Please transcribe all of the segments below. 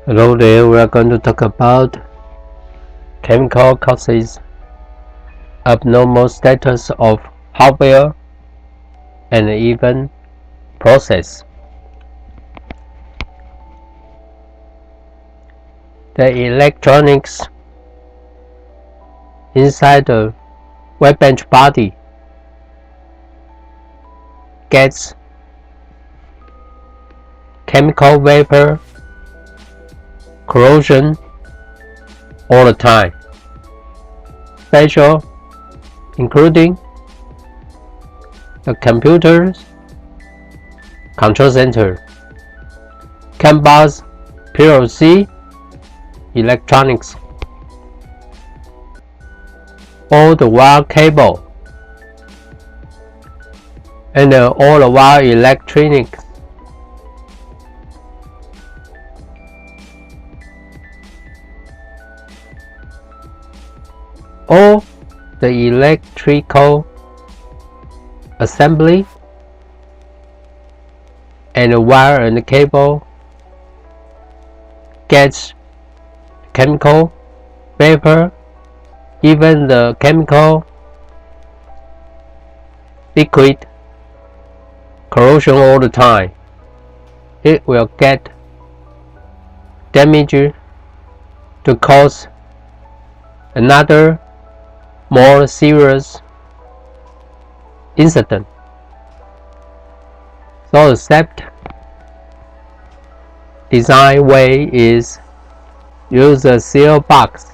Hello there, we are going to talk about chemical causes, abnormal status of hardware, and even process. The electronics inside the workbench body gets chemical vapor corrosion all the time, special including the computer's control center, CAN bus, PLC, electronics, all the wire cable, and all the wire electronics. All the electrical assembly and the wire and the cable gets chemical vapor, even the chemical liquid corrosion all the time. It will get damage to cause another more serious incident. So the SAP design way is use a seal box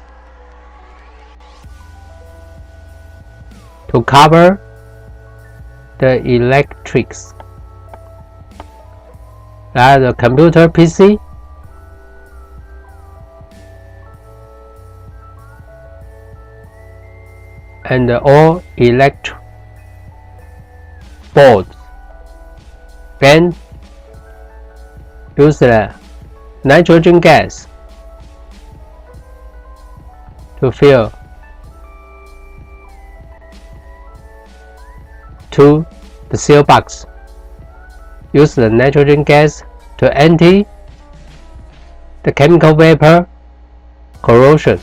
to cover the electrics, like the computer PC, and all electric boards. Then use the nitrogen gas to fill to the seal box. Use the nitrogen gas to empty the chemical vapor corrosion.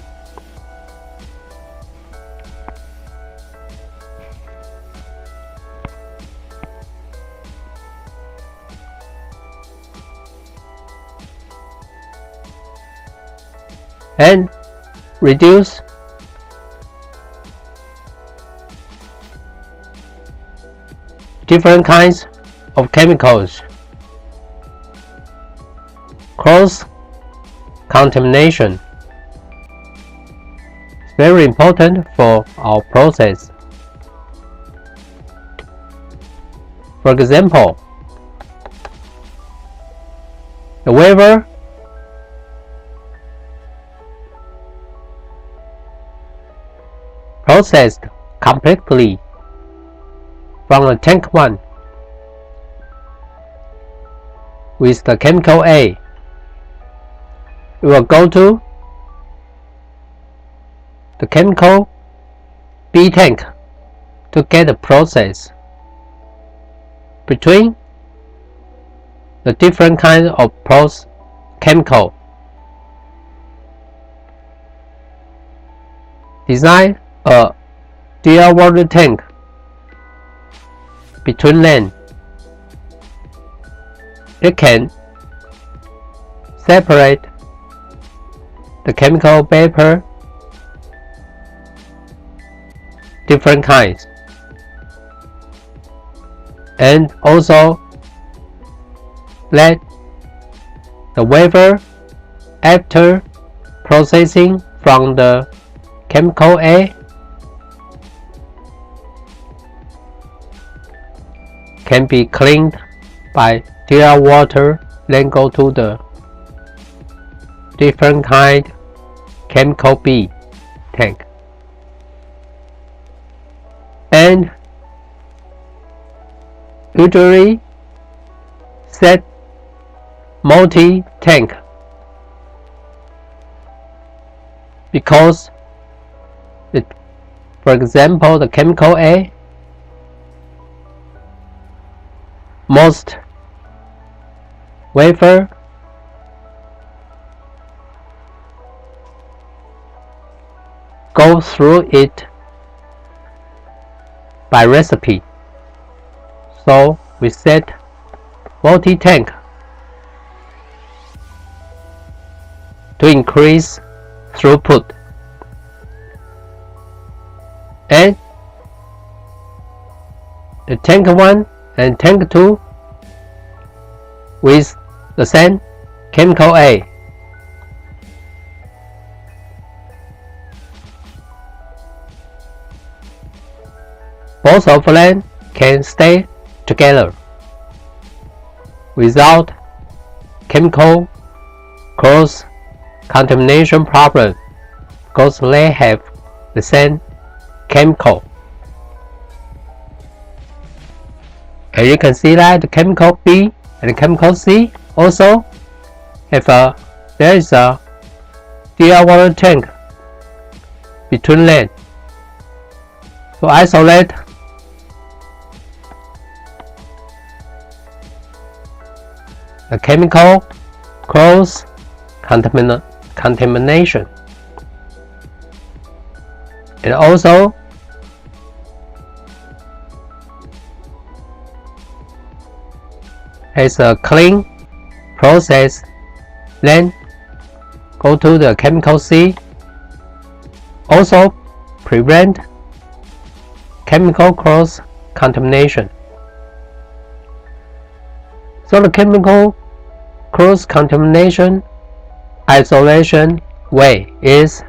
And reduce different kinds of chemicals, cross contamination. It's very important for our process. For example, the vapor processed completely from the tank 1 with the chemical A. We will go to the chemical B tank to get the process between the different kinds of chemical. Design a dear water tank between them. It can separate the chemical vapor different kinds, and also let the vapor after processing from the chemical A can be cleaned by clear water, then go to the different kind chemical B tank. And usually set multi-tank because for example, the chemical A, most vapor go through it by recipe. So we set multi-tank to increase throughput, and the tank 1 and tank 2 with the same chemical A. Both of them can stay together without chemical cross-contamination problem because they have the same chemical. And you can see that the chemical B and the chemical C also have there is a DR water tank between them. To isolate the chemical cross contamination, and also has a clean process, then go to the chemical C, also prevent chemical cross contamination. So the chemical cross contamination isolation way is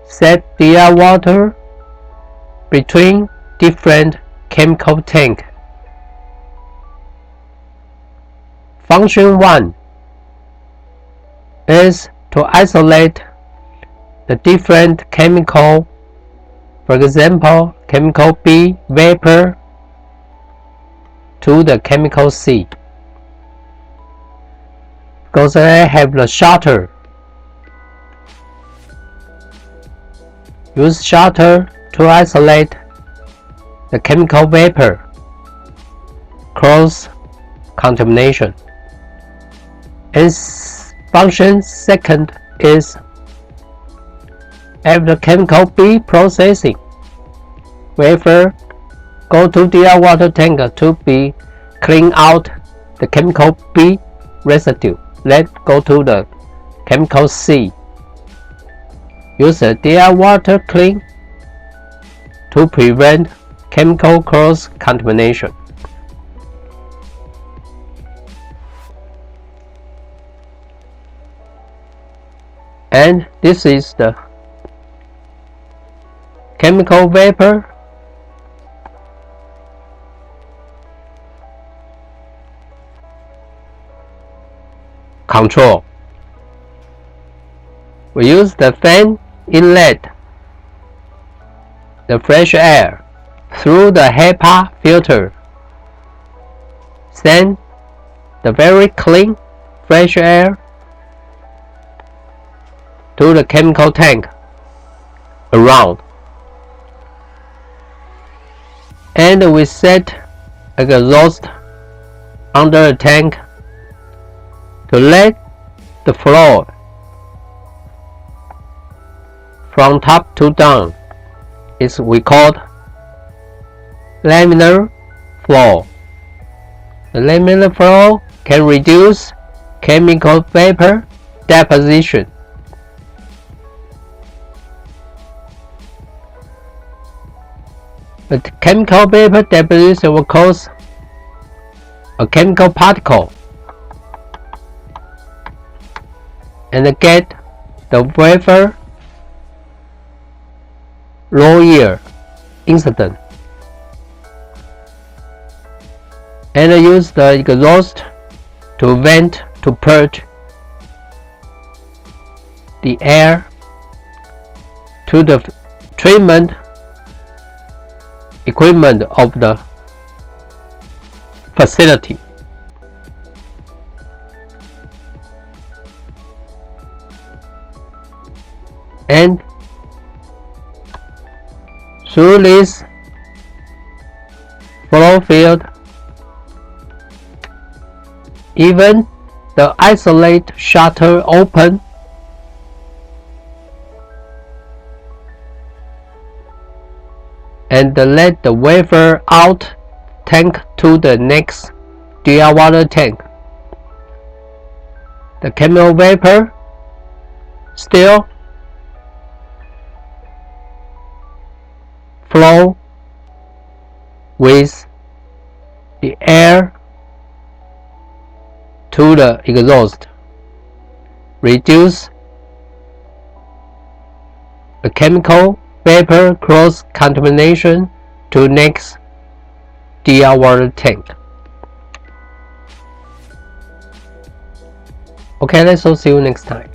set DR water between different chemical tank. Function 1 is to isolate the different chemical, for example, chemical B vapor to the chemical C, because they have the shutter. Use shutter to isolate the chemical vapor cross contamination. And function 2 is after chemical B processing, vapor go to DR water tank to be clean out the chemical B residue. Then go to the chemical C. Use the DR water clean to prevent chemical cross contamination. And this is the chemical vapor control. We use the fan inlet the fresh air through the HEPA filter. Send the very clean fresh air to the chemical tank around, and we set exhaust under the tank to let the flow from top to down is we called laminar flow. The laminar flow can reduce chemical vapor deposition. The chemical vapor deposition will cause a chemical particle and get the vapor lower incident, and use the exhaust to vent to purge the air to the treatment equipment of the facility. And through this flow field, even the isolate shutter open, and let the wafer out tank to the next DR water tank. The chemical vapor still flow with the air to the exhaust. Reduce the chemical vapor cross contamination to next DR water tank. Okay, let's all see you next time.